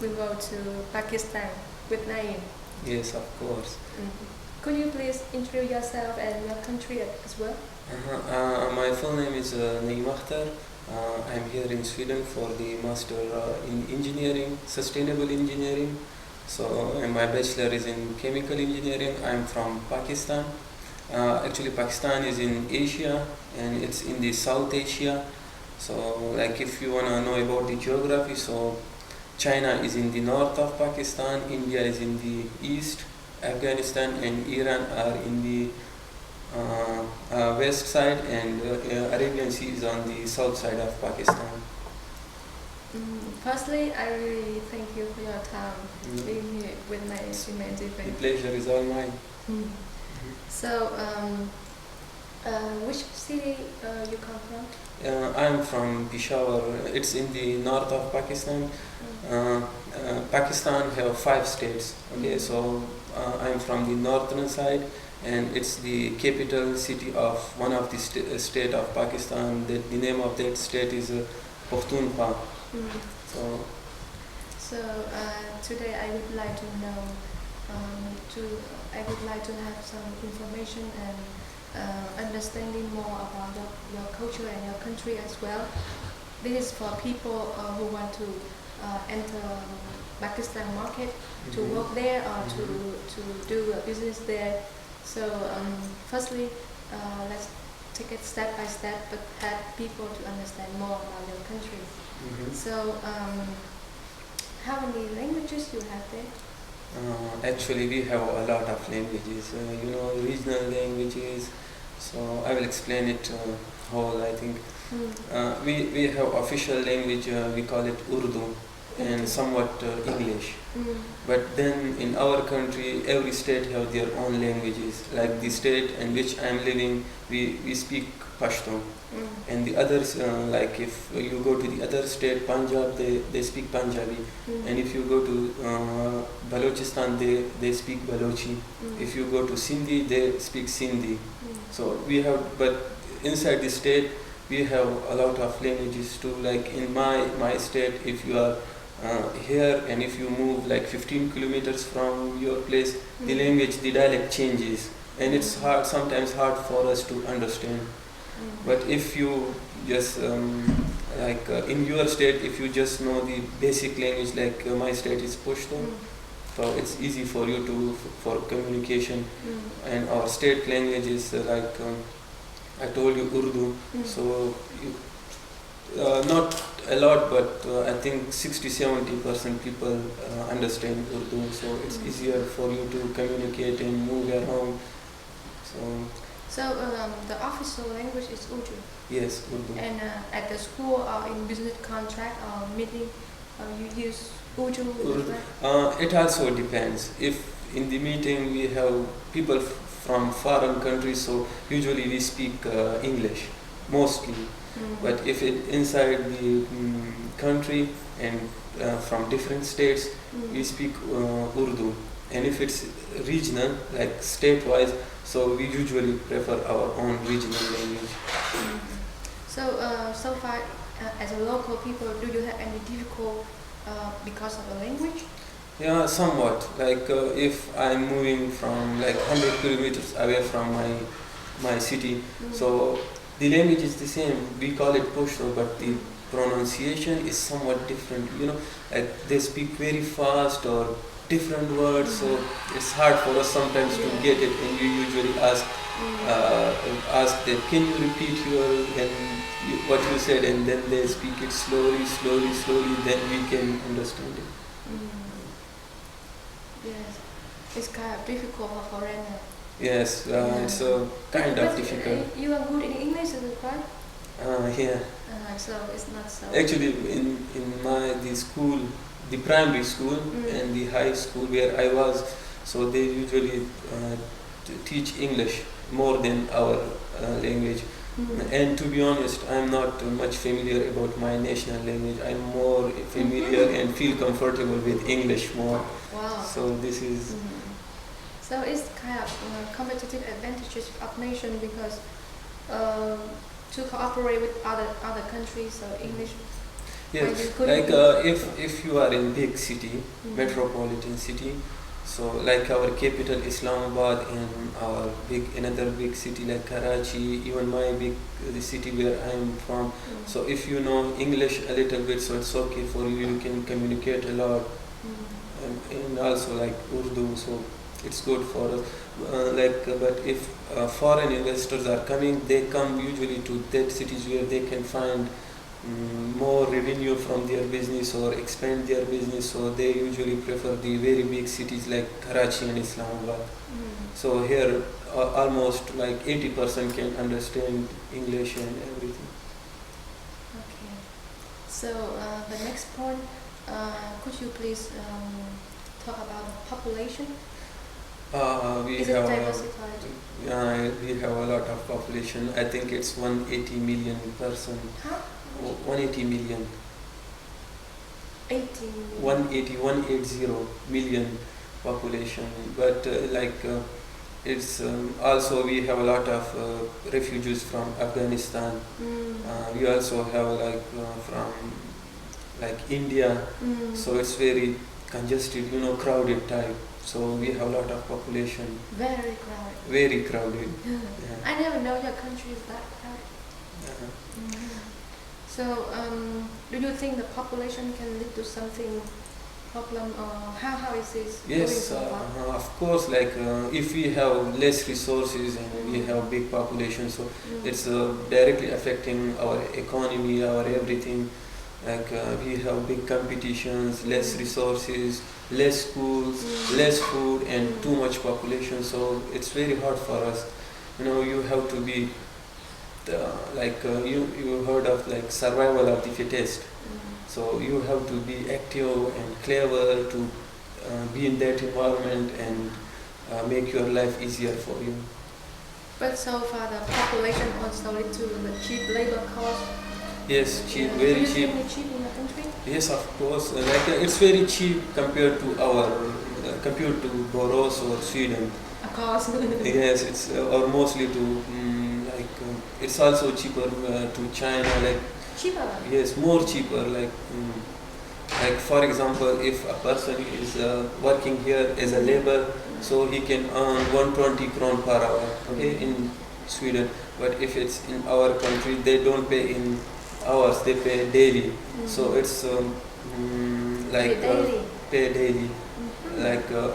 will go to Pakistan with Naeem. Yes, of course. Could you please introduce yourself and your country as well? My full name is Naeem Akhtar. I'm here in Sweden for the Master in Engineering, Sustainable Engineering. So, and my Bachelor is in Chemical Engineering. I'm from Pakistan. Actually, Pakistan is in Asia and it's in the South Asia. So, like if you want to know about the geography, so China is in the north of Pakistan, India is in the east, Afghanistan and Iran are in the west side, and Arabian Sea is on the south side of Pakistan. Firstly, I really thank you for your time being here with my instrument. The pleasure is all mine. So, which city you come from? I'm from Peshawar. It's in the north of Pakistan. Pakistan have 5 states. Okay, so I'm from the northern side, and it's the capital city of one of the state of Pakistan. The name of that state is Pakhtunkhwa. So today I would like to know, I would like to have some information and understanding more about your culture and your country as well. This is for people who want to enter Pakistan market, to work there or to do a business there. So firstly, let's take it step by step, but help people to understand more about your country. So how many languages you have there? Actually, we have a lot of languages, regional languages. So I will explain it whole, I think. We have official language, we call it Urdu, and somewhat English. But then in our country, every state have their own languages. Like the state in which I am living, we speak Pashto. And the others, like if you go to the other state, Punjab, they speak Punjabi. And if you go to Balochistan, they speak Balochi. If you go to Sindhi, they speak Sindhi. So we have, but inside the state, we have a lot of languages too. Like in my state, if you are here and if you move like 15 kilometers from your place, the language, the dialect changes, and it's sometimes hard for us to understand. But if you just in your state, if you just know the basic language, like my state is Pashto, so it's easy for you for communication. And our state language is like I told you, Urdu. So not a lot, but I think 60-70% people understand Urdu. So it's easier for you to communicate and move around. So the official language is Urdu? Yes, Urdu. And at the school or in business contract or meeting, you use Urdu? It also depends. If in the meeting we have people from foreign countries, so usually we speak English, mostly. But if it inside the country and from different states, we speak Urdu. And if it's regional, like state-wise, so we usually prefer our own regional language. So far, as a local people, do you have any difficulty because of the language? Yeah, somewhat. Like if I'm moving from like 100 kilometers away from my city, so the language is the same. We call it Pashto, but the pronunciation is somewhat different. Like they speak very fast or different words, so it's hard for us sometimes to get it. And you usually ask them, can you repeat what you said, and then they speak it slowly, then we can understand it. Yes, it's kind of difficult for foreigner. Yes, it's kind of difficult. You are good in English, is it right? Yeah. So it's not so. Actually, in the school, the primary school and the high school where I was, so they usually teach English more than our language. And to be honest, I'm not much familiar about my national language. I'm more familiar and feel comfortable with English more. Wow. So this is. So it's kind of competitive advantages of nation because to cooperate with other countries, so English. Yes, Maybe could like you if you are in big city, metropolitan city, so like our capital Islamabad and our another big city like Karachi, even my the city where I am from. So if you know English a little bit, so it's okay for you. You can communicate a lot, and also like Urdu, so it's good for us. But if foreign investors are coming, they come usually to that cities where they can find more revenue from their business or expand their business, so they usually prefer the very big cities like Karachi and Islamabad. So here almost like 80% can understand English and everything. Okay. So the next point, could you please talk about population? We Is have it diversified? we have a lot of population. I think it's 180 million person. How? 180 million. 18. 180 million population. But it's also we have a lot of refugees from Afghanistan. We also have from India. So it's very congested, crowded type. So we have a lot of population. Very crowded. Very crowded. Yeah. I never know your country is that crowded. So do you think the population can lead to something problem, or how is this Yes, going so far? of course. If we have less resources and we have big population, so it's directly affecting our economy, our everything. We have big competitions, less resources, less schools, less food, and too much population. So it's very hard for us. You have to be you heard of survival of the fittest. So you have to be active and clever to be in that environment and make your life easier for you. But so far the population also lead to the cheap labor cost. Yes, cheap, Do very you cheap. think it's cheap in your country? Yes, of course. It's very cheap compared to compared to Boros or Sweden. Of course. Yes, it's or mostly to it's also cheaper to China. Cheaper? Yes, more cheaper. For example, if a person is working here as a labor, so he can earn 120 kron per hour. Okay, in Sweden. But if it's in our country, they don't pay in hours; they pay daily. So it's Daily. pay daily,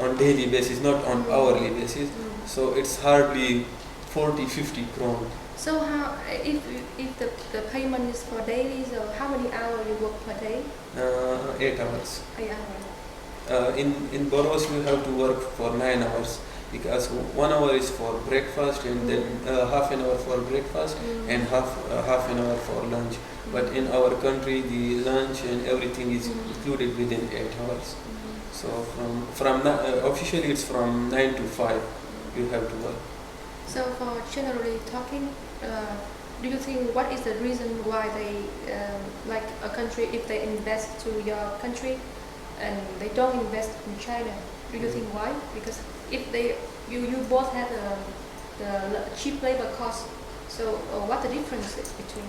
on daily basis, not on hourly basis. So it's hardly 40-50 kron. So how if the payment is for daily, so how many hours you work per day? 8 hours. 8 hours. In Boros you have to work for 9 hours because 1 hour is for breakfast and then half an hour for breakfast and half an hour for lunch. But in our country the lunch and everything is included within 8 hours. So officially it's from 9 to 5 you have to work. So for generally talking, do you think what is the reason why they like a country, if they invest to your country and they don't invest in China? Do you think why? Because if you both have the cheap labor cost, so what the difference is between?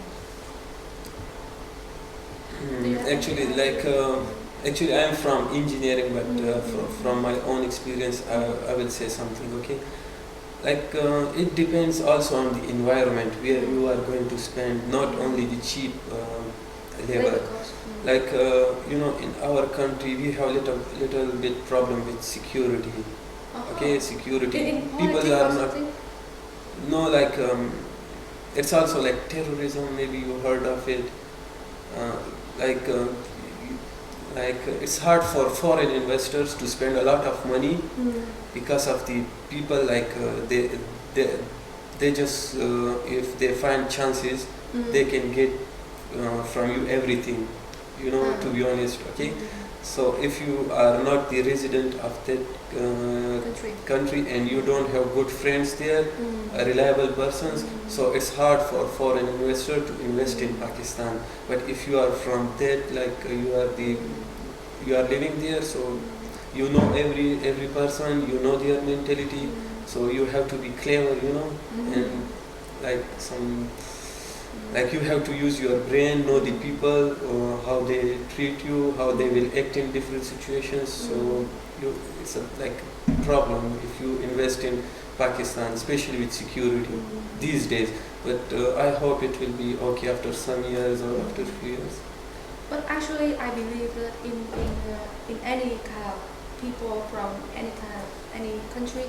Actually I am from engineering, but from my own experience I will say something. Okay. It depends also on the environment where you are going to spend, not only the cheap labor. Cost. In our country we have little bit problem with security. Okay, security. In People are not. something? No, it's also like terrorism. Maybe you heard of it. It's hard for foreign investors to spend a lot of money because of the people. They just if they find chances, they can get from you everything. To be honest. Okay. So if you are not the resident of that country and you don't have good friends there, reliable persons, so it's hard for foreign investor to invest in Pakistan. But if you are from that, you are living there, so you know every person, you know their mentality, so you have to be clever, and Like you have to use your brain, know the people, how they treat you, how they will act in different situations. So it's a like problem if you invest in Pakistan, especially with security these days. But I hope it will be okay after some years or after a few years. But actually, I believe that in any kind of people from any country,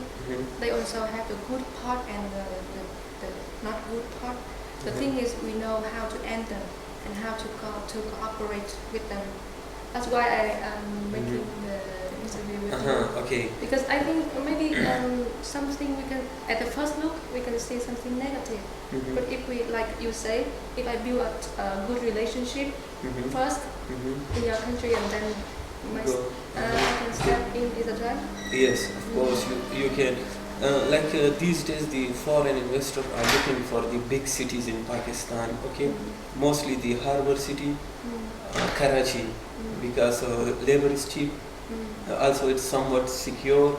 they also have the good part and the not good part. The thing is, we know how to end them and how to cooperate with them. That's why I am making the interview with you. Okay. Because I think maybe something we can, at the first look, we can see something negative. But if we, like you say, if I build a good relationship first in your country and then I can step in, is that right? Yes, of course you can. These days, the foreign investors are looking for the big cities in Pakistan. Okay, mostly the harbor city, Karachi, because labor is cheap. Also, it's somewhat secure,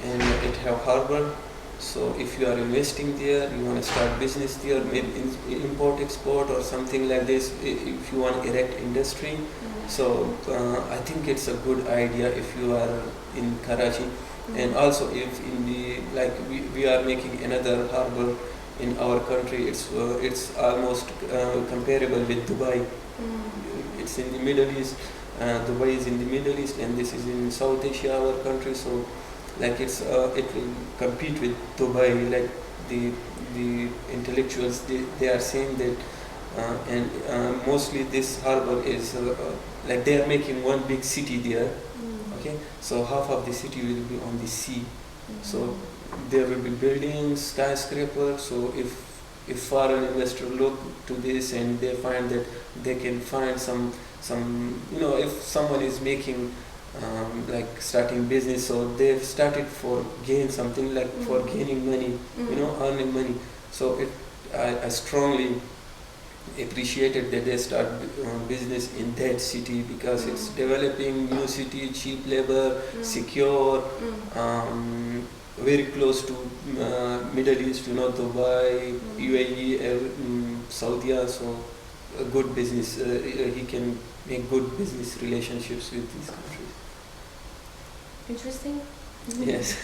and it have harbor. So, if you are investing there, you want to start business there, maybe import export or something like this. If you want erect industry, so I think it's a good idea if you are in Karachi. And also if in the we are making another harbor in our country, it's almost comparable with Dubai. It's in the Middle East. Dubai is in the Middle East, and this is in South Asia, our country. So it will compete with Dubai. Like the intellectuals, they are saying that, and mostly this harbor is like they are making one big city there. Okay, so half of the city will be on the sea. So there will be buildings, skyscrapers. So if foreign investors look to this and they find that they can find some if someone is making starting business, so they've started for gain something like for gaining money, earning money. So I strongly appreciated that they start business in that city because it's developing new city, cheap labor, secure, very close to Middle East, Dubai, UAE, Saudi. So a good business, he can make good business relationships with these countries. Interesting. Yes.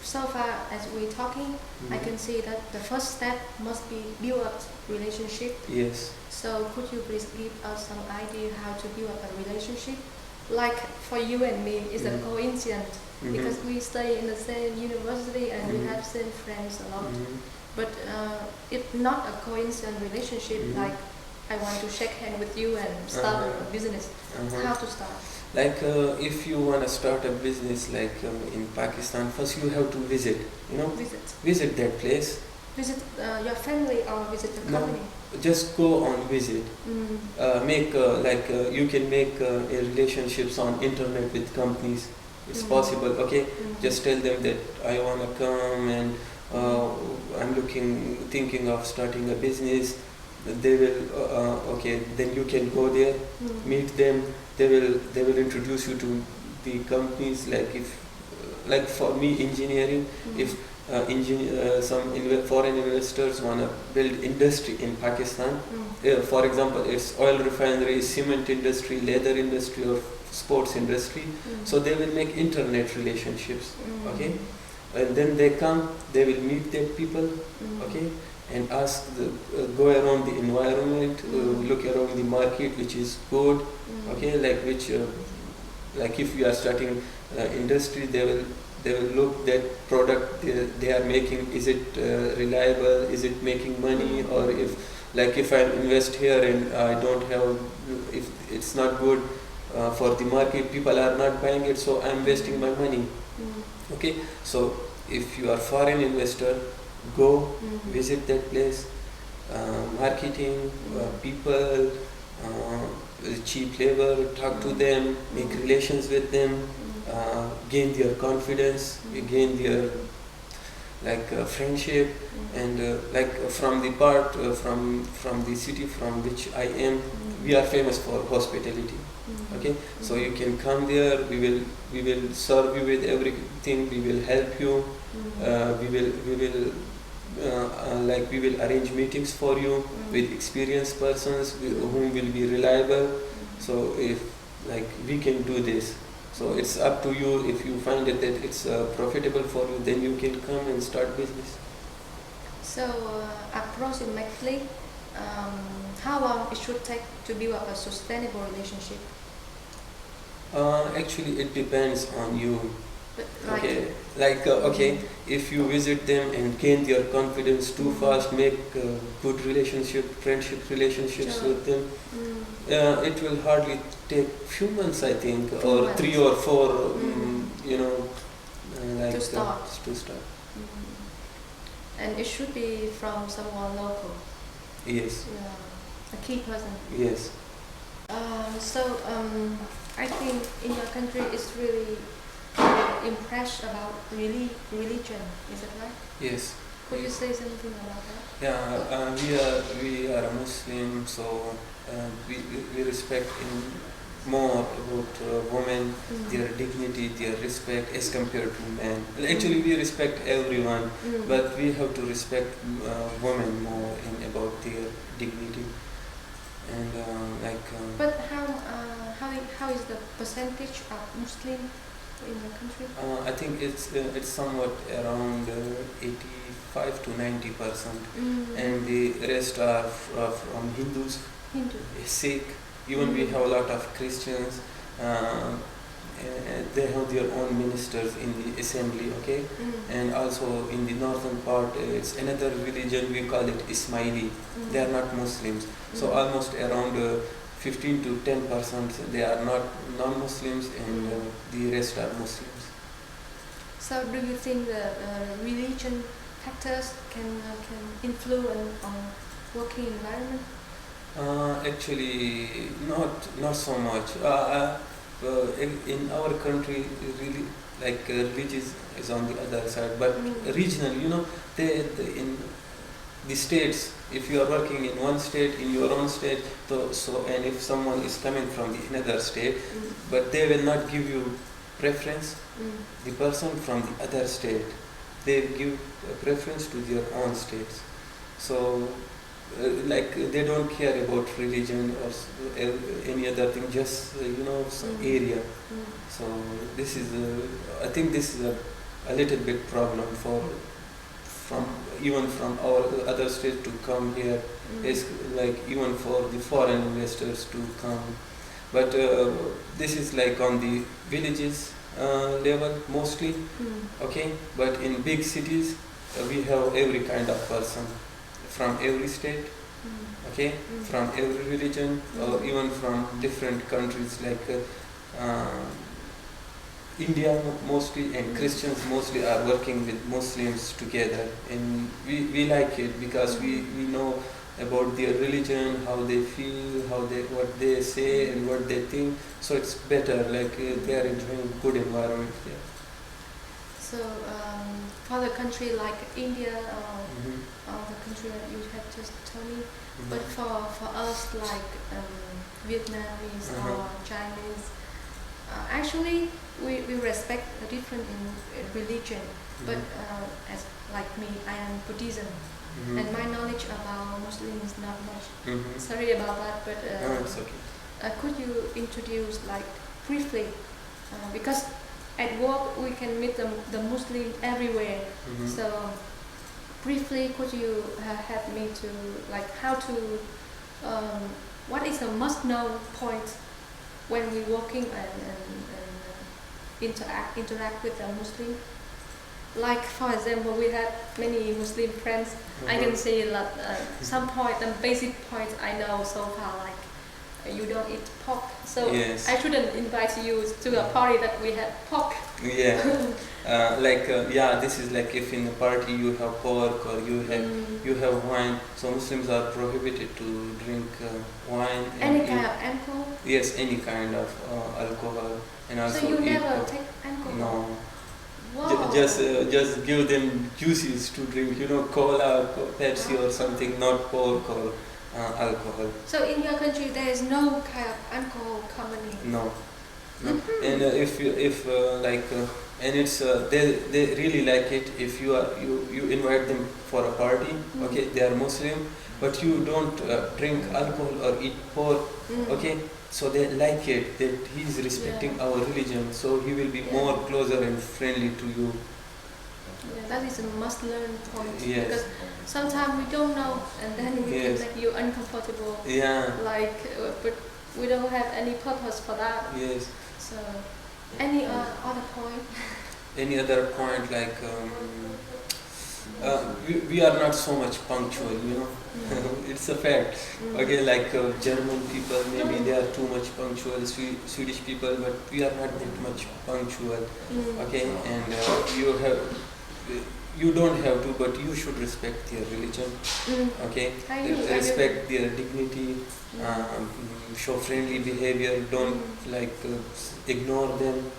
So far as we're talking, I can see that the first step must be build up relationship. Yes. So could you please give us some idea how to build up a relationship? Like for you and me, it's a coincidence because we study in the same university and we have same friends a lot. But it's not a coincident relationship like I want to shake hand with you and start a business. How to start? If you want to start a business in Pakistan, first you have to visit, visit that place. Visit your family or visit the company? No, just go on visit. Make you can make relationships on internet with companies. It's possible. Okay, just tell them that I want to come and I'm thinking of starting a business. They will okay. Then you can go there, meet them. They will introduce you to the companies. Like for me, engineering. If some foreign investors want to build industry in Pakistan, for example, it's oil refinery, cement industry, leather industry, or sports industry. So they will make internet relationships. Okay, and then they come. They will meet their people. Okay. And go around the environment, look around the market, which is good. Okay, if you are starting industry, they will look that product they are making. Is it reliable? Is it making money? Or if I invest here and I don't have, if it's not good for the market, people are not buying it, so I'm wasting my money. Okay, so if you are foreign investor, go visit that place, marketing, people, cheap labor, talk to them, make relations with them, gain their confidence, gain their friendship, and from the part from the city from which I am, we are famous for hospitality. Okay, so you can come there. We will serve you with everything. We will help you. We will like we will arrange meetings for you with experienced persons whom will be reliable. So if like we can do this, so it's up to you. If you find it that it's profitable for you, then you can come and start business. So approximately, how long it should take to build up a sustainable relationship? Actually, it depends on you. But Okay, like okay, if you visit them and gain their confidence too fast, make good friendship relationships Sure. with them, it will hardly take few months, I think, Few or months. 3 or 4, Mm. you know, like To start. to start. And it should be from someone local. Yes, Yeah, a key person. yes. So I think in your country it's really impressed about religion. Is that right? Yes. Could you say something about that? Yeah, we are a Muslim, so we respect more about women, their dignity, their respect as compared to men. Actually, we respect everyone, but we have to respect women more in about their dignity and But how is the percentage of Muslim in your country? I think it's somewhat around 85 to 90%, and the rest are from Hindus, Hindu. Sikh. Even we have a lot of Christians. They have their own ministers in the assembly, okay? And also in the northern part, it's another religion, we call it Ismaili. They are not Muslims. So almost around 15 to 10% they are not non-Muslims, and the rest are Muslims. So do you think that religion factors can influence on working environment? Actually, not so much. In our country, really, like religion is on the other side, but regional, in the states, if you are working in one state, in your own state, and if someone is coming from the another state, but they will not give you preference, the person from the other state, they give preference to their own states. So like they don't care about religion or any other thing, just some area. So this is I think this is a little bit problem even from our other states to come here. It's like even for the foreign investors to come, but this is like on the villages level mostly, okay, but in big cities we have every kind of person from every state, okay, from every religion, or even from different countries like India mostly, and Christians mostly are working with Muslims together, and we like it because we know about their religion, how they feel, what they say and what they think, so it's better, like they are enjoying good environment there. So for the country like India or the country that you have just told me, but for us like Vietnamese or Chinese, actually we respect the different in religion, but as like me, I am Buddhism, and my knowledge about Muslim is not much. Sorry about that, but No, it's okay. could you introduce like briefly, because at work we can meet the Muslim everywhere. So briefly, could you help me to like how to what is a must know point when we working and interact with the Muslim? Like for example, we have many Muslim friends. I can say that some point, the basic points I know so far, like you don't eat pork, so Yes. I shouldn't invite you to a party that we have pork. Yeah, this is like if in a party you have pork or you have wine. So Muslims are prohibited to drink wine. Any kind of alcohol? Yes, any kind of alcohol, and also So you eat never pork. take alcohol? No. Wow. Just give them juices to drink, cola, Pepsi or something, not pork or alcohol. So in your country there is no kind of alcohol company? No. No? And if like and it's they really like it if you invite them for a party. Okay, they are Muslim, but you don't drink alcohol or eat pork. Okay, so they like it that he's respecting our religion, so he will be more closer and friendly to you. Yeah, that is a must learn point. Yes. Because sometimes we don't know, and then it can make you uncomfortable. Yeah. Like, but we don't have any purpose for that. Yes. So, any other point? Any other point like we are not so much punctual, you know. It's a fact. Okay, like German people, maybe they are too much punctual. Swedish people, but we are not that much punctual. Okay, and you don't have to, but you should respect their religion. Okay, respect their dignity. Show friendly behavior. Don't like ignore them.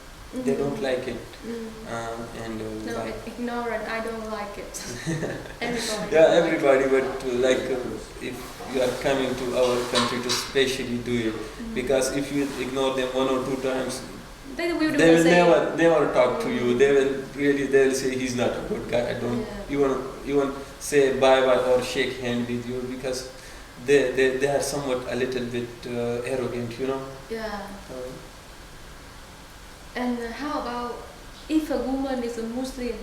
They don't like it. No, like, ignorant. I don't like it. Everybody. Yeah, everybody. But like, if you are coming to our country to specially do it, because if you ignore them 1 or 2 times, they will never talk to you. They will say he's not a good guy. I don't even say bye bye or shake hand with you, because they are somewhat a little bit arrogant, you know. Yeah. And how about if a woman is a Muslim?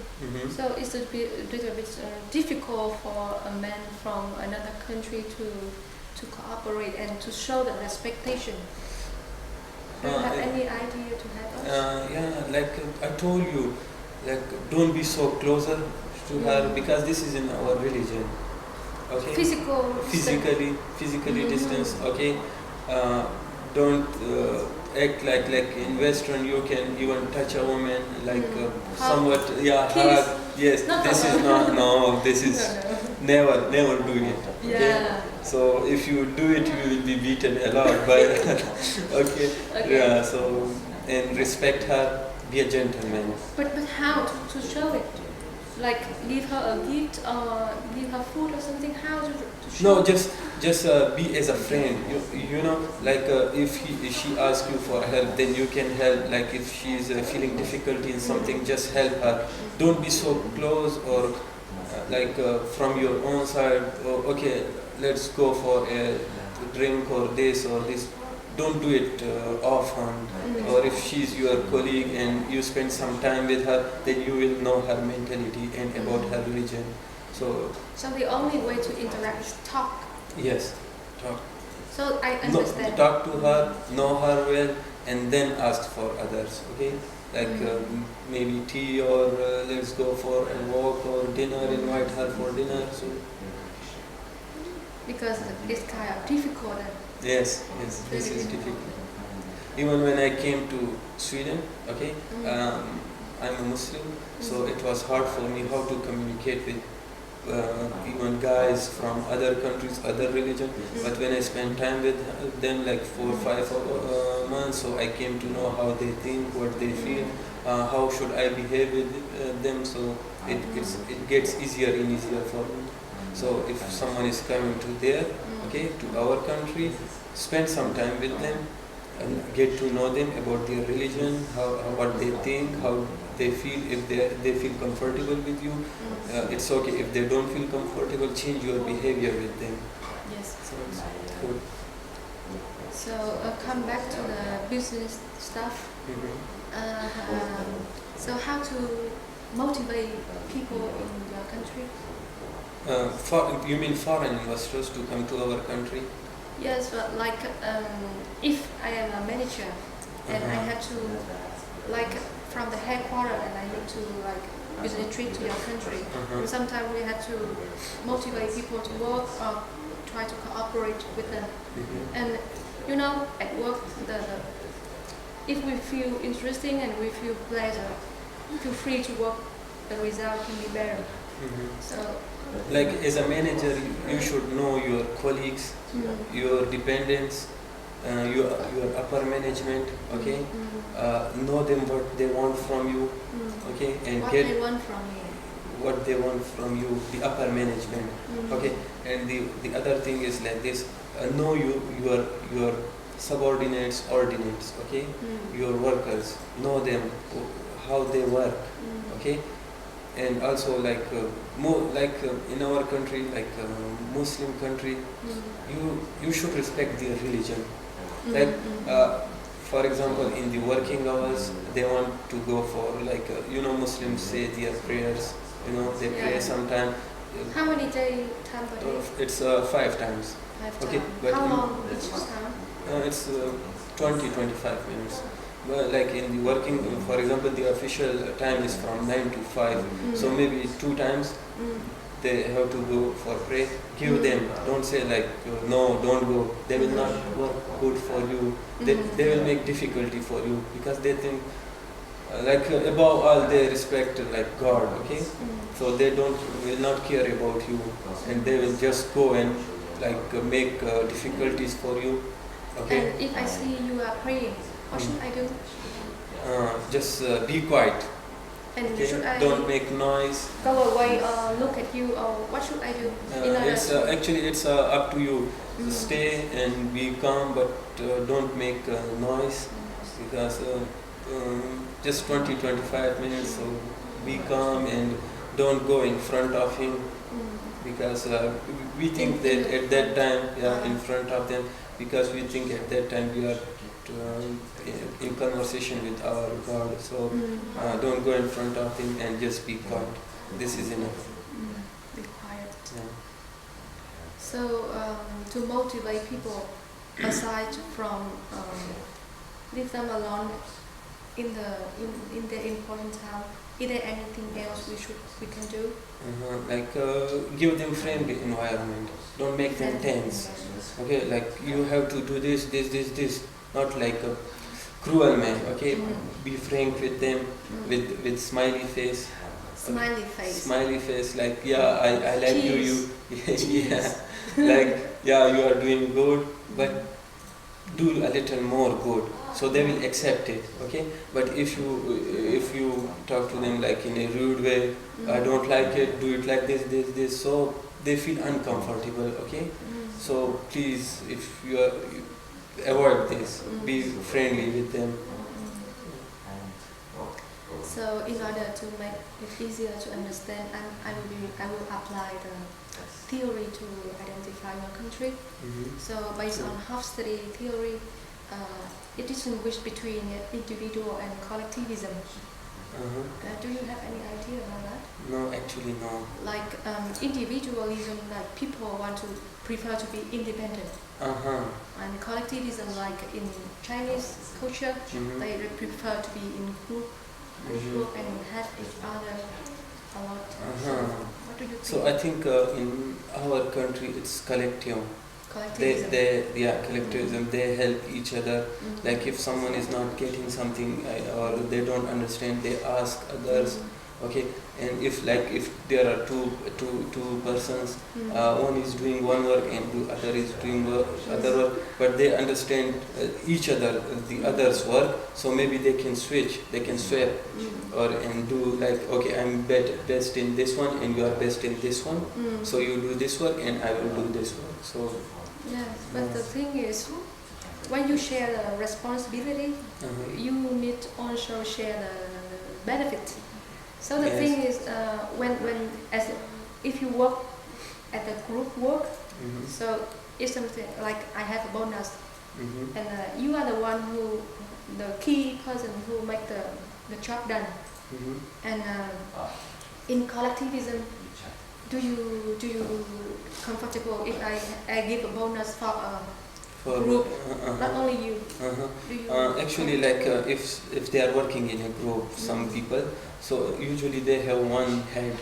So it's a little bit difficult for a man from another country to cooperate and to show the respectation. Do you have any idea to help us? Yeah, like I told you, like don't be so closer to her, because this is in our religion. Okay. Physically distance. Okay. Don't act like in Western you can even touch a woman like somewhat hug. Yes, this is not this is never do it. Okay? Yeah. So if you do it, you will be beaten a lot by okay. Yeah. So and respect her, be a gentleman. But how to show it? Like give her a gift or give her food or something? How to show? No, just be as a friend. You know, like if she asks you for help, then you can help. Like if she is feeling difficulty in something, just help her. Don't be so close or like from your own side. Oh, okay, let's go for a drink or this or this. Don't do it often. Or if she's your colleague and you spend some time with her, then you will know her mentality and about her religion. So the only way to interact is talk. Yes, talk. So I understand. Talk to her, know her well, and then ask for others. Okay, like maybe tea or let's go for a walk or dinner. Invite her for dinner. So because it's kind of difficult. Yes, this is difficult. Even when I came to Sweden, okay, I'm a Muslim, so it was hard for me how to communicate with even guys from other countries, other religion. But when I spent time with them, like 4 or 5 months, so I came to know how they think, what they feel, how should I behave with them. So it gets easier and easier for me. So if someone is coming to there, okay, to our country, spend some time with them and get to know them about their religion, what they think, how they feel. If they feel comfortable with you, it's okay. If they don't feel comfortable, change your behavior with them. Yes. So it's good. So come back to the business stuff. So how to motivate people in your country? You mean foreign investors to come to our country? Yes, but like if I am a manager and I have to, like from the headquarters, and I need to like visit a trip to your country, and sometimes we have to motivate people to work or try to cooperate with them. And you know, at work, if we feel interesting and we feel pleasure, feel free to work, the result can be better. So. Like as a manager, you should know your colleagues, your dependents, your upper management. Okay, know them what they want from you. Okay, and what they want from you. What they want from you, the upper management. Okay, and the other thing is like this: know your subordinates, ordinates, okay? Your workers, know them, how they work, okay? And also like more like in our country, like Muslim country, you should respect their religion. Like for example, in the working hours, they want to go for like Muslims say their prayers. They pray sometime. How many time per day? It's 5 times. 5 Okay, times. but How long each time? It's 20-25 minutes. Well, like in the working, for example, the official time is from 9 to 5. So maybe 2 times they have to go for pray. Give them. Don't say like no, don't go. They will not work good for you. They will make difficulty for you because they think above all they respect like God. Okay, so they will not care about you, and they will just go and like make difficulties for you. Okay. And if I see you are praying, what should I do? Just be quiet. And Okay? should I Don't make noise. go away or look at you, or what should I do? It's up to you. Stay and be calm, but don't make noise because just 20-25 minutes. So be calm and don't go in front of him because we think that at that time, in front of them, because we think at that time we are in conversation with our God. So don't go in front of him and just be quiet. This is enough. Be quiet. Yeah. So to motivate people, aside from leave them alone in the important time, is there anything else we can do? Give them friendly environment. Don't make them tense. Okay, like you have to do this. Not like a cruel man. Okay, be frank with them with smiley face. Smiley face. Smiley face. Like I like Cheese. you. Yeah, like you are doing good, but do a little more good, so they will accept it. Okay, but if you talk to them like in a rude way, I don't like it, do it like this, so they feel uncomfortable. Okay, so please, if you avoid this, be friendly with them. So in order to make it easier to understand, I will apply the theory to identify your country. So based on Hofstede theory, it distinguishes between individual and collectivism. Do you have any idea about that? No, actually no. Like individualism, like people want to prefer to be independent. And collectivism, like in Chinese culture, they prefer to be in group and help each other a lot. So what do you think? So I think in our country it's collective. Collectivism. Collectivism. They help each other. Like if someone is not getting something or they don't understand, they ask others. Okay, and if there are two persons, one is doing one work and the other is doing other work, but they understand each other, the other's work, so maybe they can switch, they can swap, and do like, okay, I'm best in this one and you are best in this one, so you do this work and I will do this work. So yes, but the thing is, when you share the responsibility, you need to also share the benefit. So the thing is, if you work at the group work, so it's something like I have a bonus, and you are the key person who make the job done. And in collectivism, do you comfortable if I give a bonus for group, not only you? Do you actually, like if they are working in a group, some people, so usually they have one head,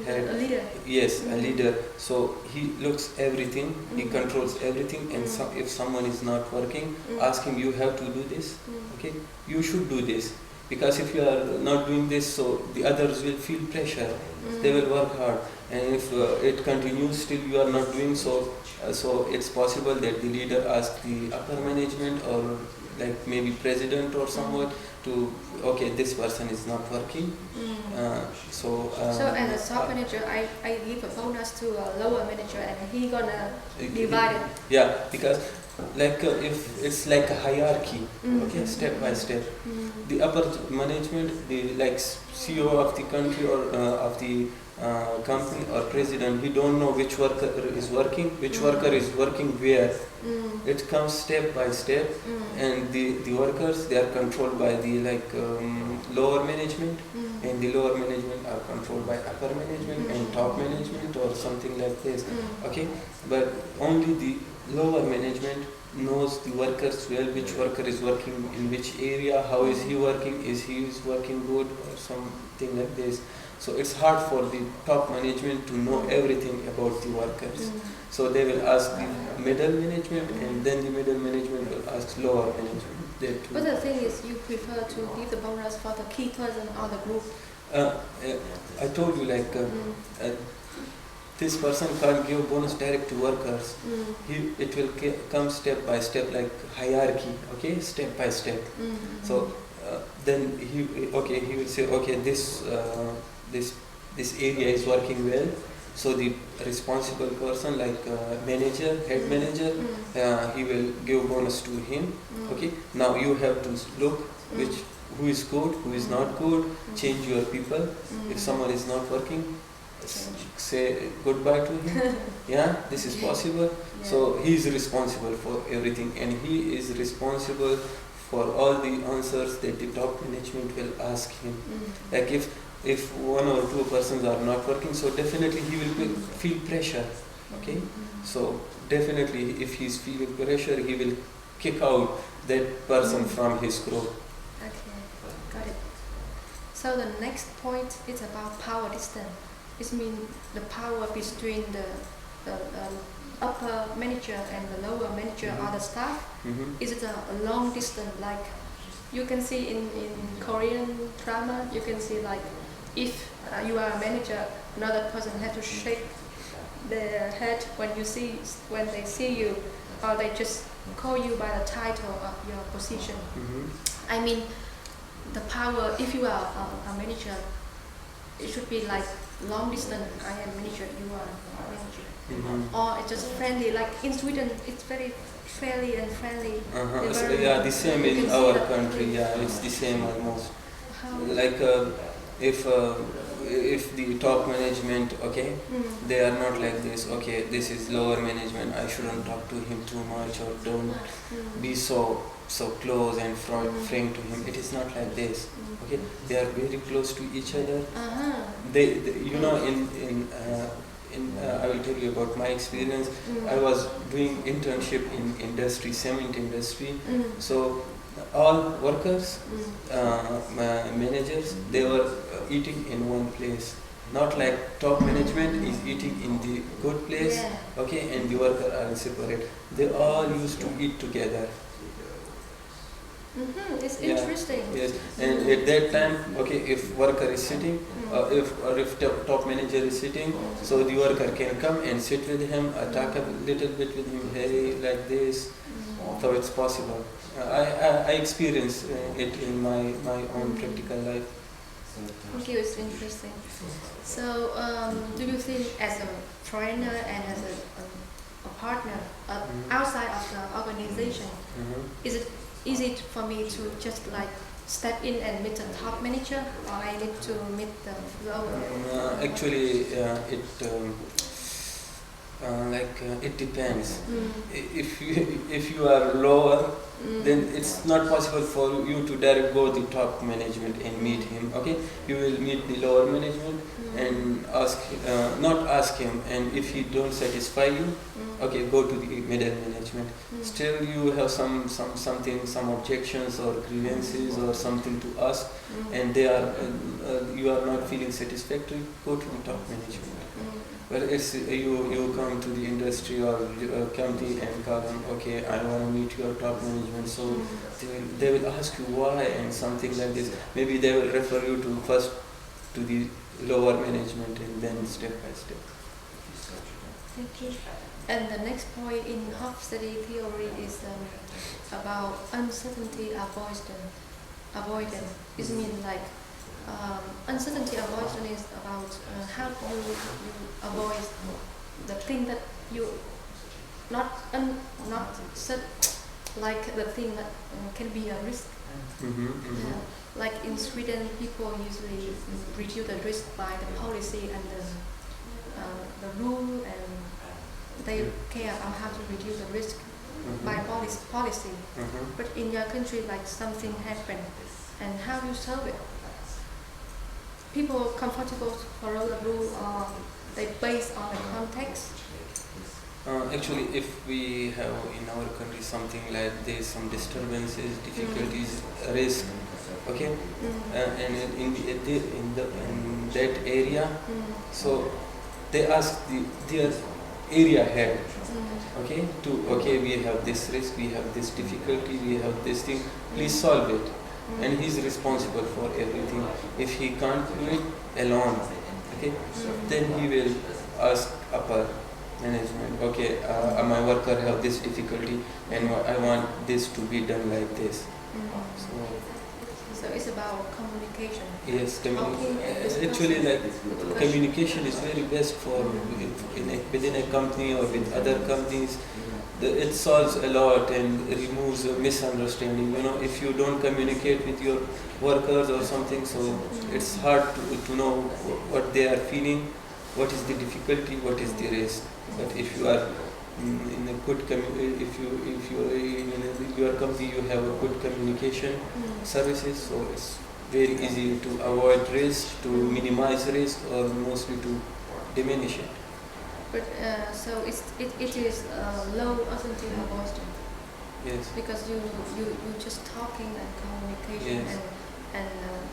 head. A leader. Yes, a leader. So he looks everything, he controls everything, and if someone is not working, ask him, you have to do this. Okay, you should do this. Because if you are not doing this, so the others will feel pressure. They will work hard, and if it continues still you are not doing so, so it's possible that the leader asks the upper management or like maybe president or someone to, okay, this person is not working. So as a top manager, I give a bonus to a lower manager, and he gonna divide it. Yeah, because like if it's like a hierarchy, okay, step by step. The upper management, the like CEO of the country or of the company or president, he don't know which worker is working, which worker is working where. It comes step by step, and the workers, they are controlled by the like lower management, and the lower management are controlled by upper management and top management or something like this. Okay, but only the lower management knows the workers well, which worker is working in which area, how is he working, is he is working good or something like this. So it's hard for the top management to know everything about the workers. So they will ask the middle management, and then the middle management will ask lower management. But the thing is, you prefer to give the bonus for the key person or the group? I told you like this person can't give bonus direct to workers. It will come step by step, like hierarchy, okay, step by step. So then he will say, okay, this area is working well. So the responsible person, like manager, head manager, he will give bonus to him. Okay, now you have to look who is good, who is not good, change your people. If someone is not working, say goodbye to him. Yeah, this is possible. So he is responsible for everything, and he is responsible for all the answers that the top management will ask him. Like if one or two persons are not working, so definitely he will feel pressure. Okay, so definitely if he's feeling pressure, he will kick out that person from his group. Okay, got it. So the next point is about power distance. It means the power between the upper manager and the lower manager or the staff. Is it a long distance? Like you can see in Korean drama, you can see like if you are a manager, another person has to shake their head when they see you, or they just call you by the title of your position. I mean, the power, if you are a manager, it should be like long distance. I am manager, you are manager, or it's just friendly. Like in Sweden, it's very fairly and friendly. So, yeah, the same in our country. Yeah, it's the same almost. Like if the top management, okay, they are not like this. Okay, this is lower management, I shouldn't talk to him too much, or don't be so close and frank to him. It is not like this. Okay, they are very close to each other. They you know, in I will tell you about my experience. I was doing internship in industry, cement industry. So all workers, managers, they were eating in one place. Not like top management is eating in the good place, okay, and the worker are separate. They all used to eat together. It's interesting. Yes, and at that time, okay, if worker is sitting, if top manager is sitting, so the worker can come and sit with him, talk a little bit with him, hey, like this. So it's possible. I experienced it in my own practical life. Thank you, it's interesting. So, do you think as a foreigner and as a partner outside of the organization, is it easy for me to just like step in and meet the top manager, or I need to meet the lower? Actually, it depends. If you are lower, then it's not possible for you to direct go the top management and meet him. Okay, you will meet the lower management and not ask him, and if he don't satisfy you, okay, go to the middle management. Still you have some objections or grievances or something to ask, and you are not feeling satisfactory, go to the top management. Well, it's you come to the industry or county and call them, okay, I want to meet your top management. So they will ask you why and something like this. Maybe they will refer you to first to the lower management and then step by step. Thank you. And the next point in Hofstede theory is about uncertainty avoidance. It means like uncertainty avoidance is about how you avoid the thing that you not not like the thing that can be a risk. Yeah. Like in Sweden, people usually reduce the risk by the policy and the rule, and they care about how to reduce the risk by policy. But in your country, like something happened, and how you solve it? People comfortable to follow the rule, or they based on the context? Actually, if we have in our country something like there's some disturbances, difficulties, risk, okay, and in that area, so they ask their area head, okay, we have this risk, we have this difficulty, we have this thing, please solve it, and he's responsible for everything. If he can't do it alone, okay, then he will ask upper management, okay, my worker have this difficulty and I want this to be done like this. So it's about communication. Yes, actually, like communication is very best for within a company or with other companies. It solves a lot and removes a misunderstanding. You know, if you don't communicate with your workers or something, so it's hard to know what they are feeling, what is the difficulty, what is the risk. But if you are in a good if you are in your company, you have a good communication services, so it's very easy to avoid risk, to minimize risk, or mostly to diminish it. But so it is low authentic Boston. Yes. Because you just talking and communication, yes. and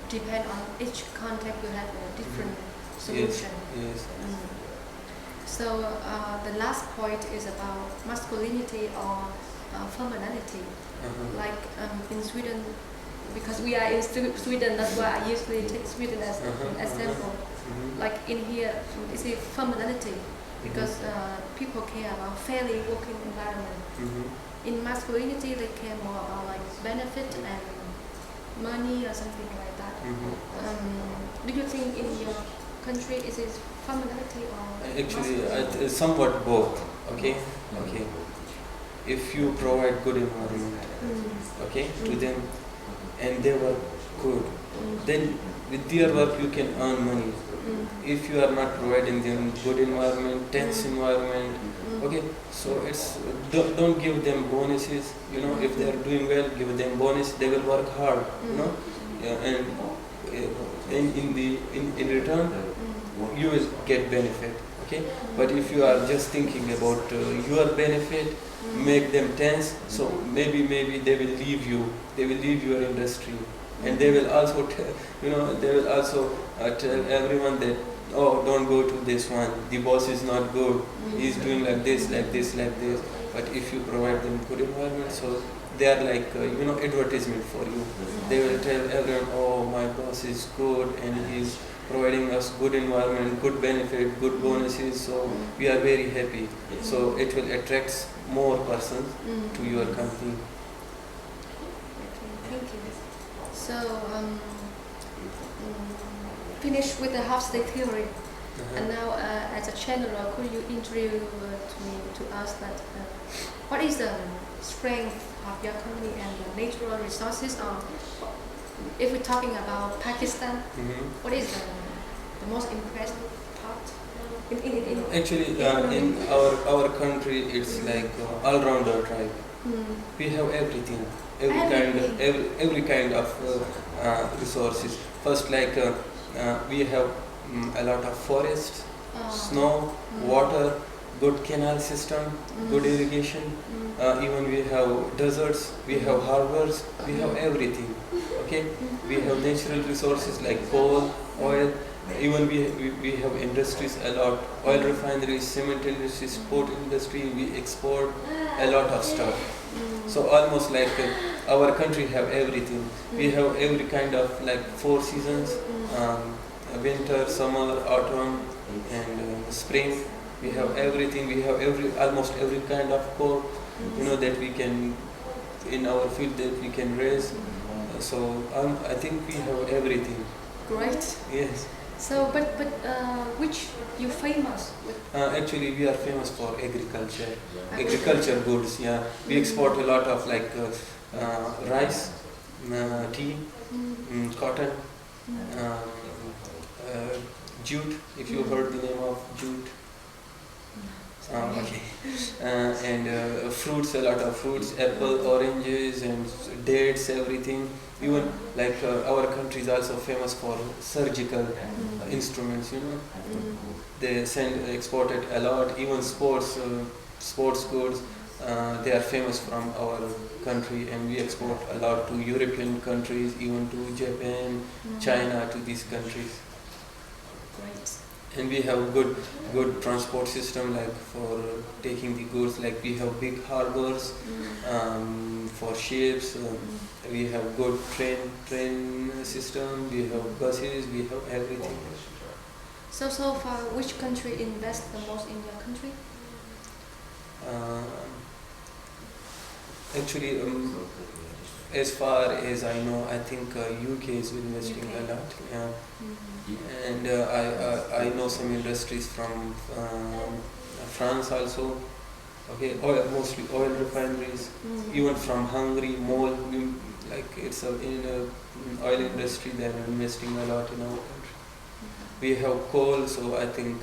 depend on each contact you have a different solution. Yes. So the last point is about masculinity or femininity. Like in Sweden, because we are in Sweden, that's why I usually take Sweden as an example. Like in here, it's a femininity, because people care about fairly working environment. In masculinity, they care more about like benefit and money or something like that. Do you think in your country is it femininity or actually somewhat both? Okay. If you provide good environment, to them, and they work good, then with their work you can earn money. If you are not providing them good environment, tense environment, okay, so it's don't give them bonuses. You know, if they are doing well, give them bonus. They will work hard. You know, and in return, you will get benefit. Okay, but if you are just thinking about your benefit, make them tense. So maybe they will leave you. They will leave your industry. And they will also, tell everyone that, oh, don't go to this one. The boss is not good. He's doing like this, like this, like this. But if you provide them good environment, so they are like, advertisement for you. They will tell everyone, oh, my boss is good and he's providing us good environment, good benefit, good bonuses. So we are very happy. So it will attract more persons to your company. Thank you. So, finish with the half-state theory. And now, as a general, could you introduce to us that what is the strength of your company and the natural resources? Or if we're talking about Pakistan, what is the most impressive part? Actually, in our country, it's like all-rounder tribe. We have everything. Every kind of resources. First, like we have a lot of forests, snow, water, good canal system, good irrigation. Even we have deserts, we have harbors, we have everything. Okay, we have natural resources like coal, oil. Even we have industries a lot, oil refineries, cement industries, port industry. We export a lot of stuff. So almost like our country have everything. We have every kind of like 4 seasons: winter, summer, autumn, and spring. We have everything. We have almost every kind of crop, that we can in our field that we can raise. So I think we have everything. Great. Yes. So, which you famous with? Actually, we are famous for agriculture goods. Yeah, we export a lot of like rice, tea, cotton, um, uh, jute. If you heard the name of jute. Okay. And fruits, a lot of fruits, apple, oranges, and dates, everything. Even like our country is also famous for surgical instruments. You know, they exported a lot. Even sports goods. They are famous from our country, and we export a lot to European countries, even to Japan, China, to these countries. Great. And we have good transport system, like for taking the goods. Like we have big harbors for ships. We have good train system. We have buses. We have everything. So far, which country invests the most in your country? Actually, as far as I know, I think UK is investing a lot. Yeah. And I know some industries from France also. Okay, mostly oil refineries. Even from Hungary, MOL, like it's in oil industry. They are investing a lot in our country. We have coal, so I think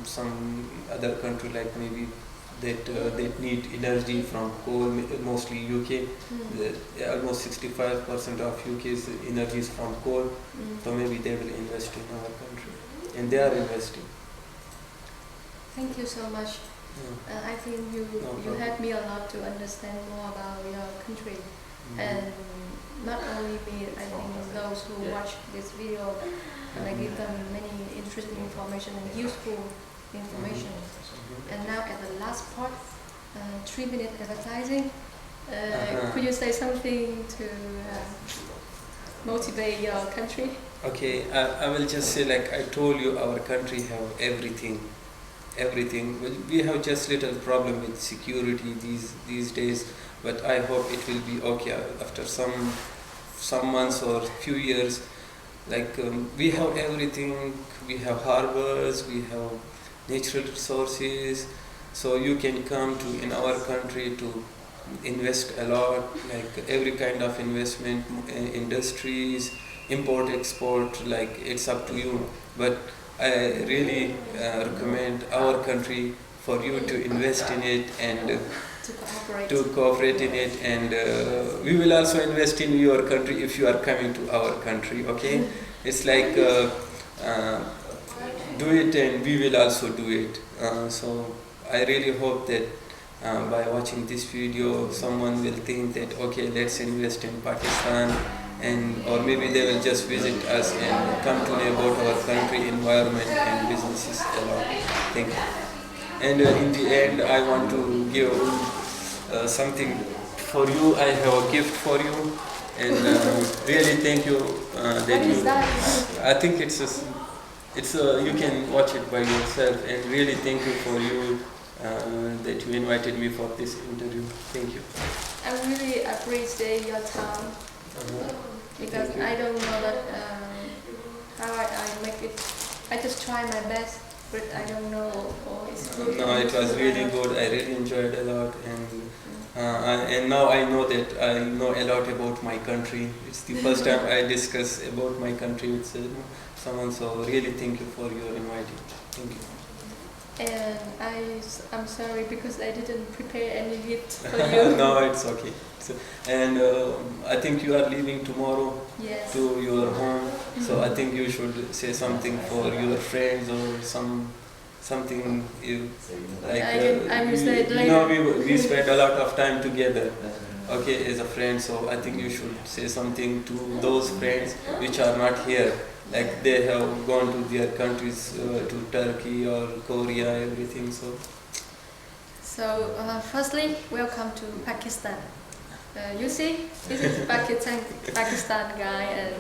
some other country, like maybe that need energy from coal, mostly UK. Almost 65% of UK's energy is from coal, so maybe they will invest in our country, and they are investing. Thank you so much. I think you helped me a lot to understand more about your country, and not only me. I think those who watch this video, and I give them many interesting information and useful information. And now at the last part, 3-minute advertising. Could you say something to motivate your country? Okay, I will just say, like I told you, our country have everything. Well, we have just little problem with security these days, but I hope it will be okay after some months or few years. Like we have everything. We have harbors. We have natural resources, so you can come to in our country to invest a lot, like every kind of investment, industries, import, export, like it's up to you. But I really recommend our country for you to invest in it and to cooperate in it, and we will also invest in your country if you are coming to our country. Okay, it's like do it and we will also do it. So I really hope that by watching this video someone will think that okay, let's invest in Pakistan, and or maybe they will just visit us and come to know about our country, environment and businesses a lot. Thank you. And in the end I want to give something for you. I have a gift for you, and really thank you that you. I think it's you can watch it by yourself, and really thank you for you that you invited me for this interview. Thank you. I really appreciate your time because I don't know that how I make it. I just try my best, but I don't know it's good. No, it was really good. I really enjoyed a lot, and now I know that I know a lot about my country. It's the first time I discuss about my country with someone, so really thank you for your inviting. Thank you. And I'm sorry because I didn't prepare any gift for you. No, it's okay. And I think you are leaving tomorrow to your home, so I think you should say something for your friends or something you like. I will say it later. You know, we spent a lot of time together. Okay, as a friend, so I think you should say something to those friends which are not here. Like they have gone to their countries, to Turkey or Korea, everything. So firstly, welcome to Pakistan. You see, this is Pakistan guy, and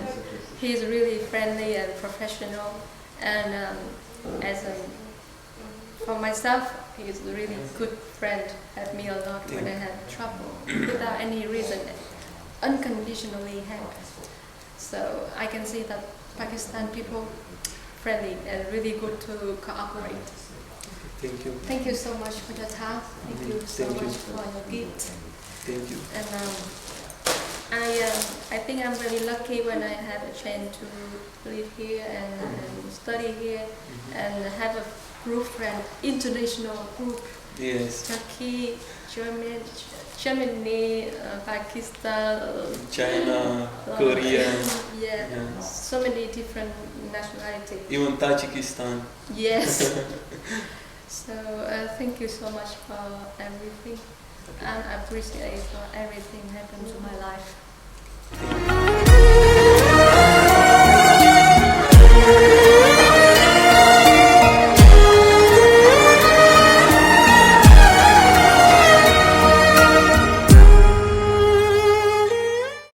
he's really friendly and professional. And for myself, he's a really good friend. Helped me a lot when I had trouble without any reason, unconditionally help. So I can see that Pakistan people friendly and really good to cooperate. Thank you. Thank you so much for your time. Thank you so Thank you. much for your gift. Thank you. And I think I'm very lucky when I have a chance to live here and study here and have a group friend, international group. Yes. Turkey, Germany, Pakistan, China, Korea. yeah, Yeah. so many different nationalities. Even Tajikistan. Yes. So thank you so much for everything, and I appreciate for everything happened to my life. Thank you.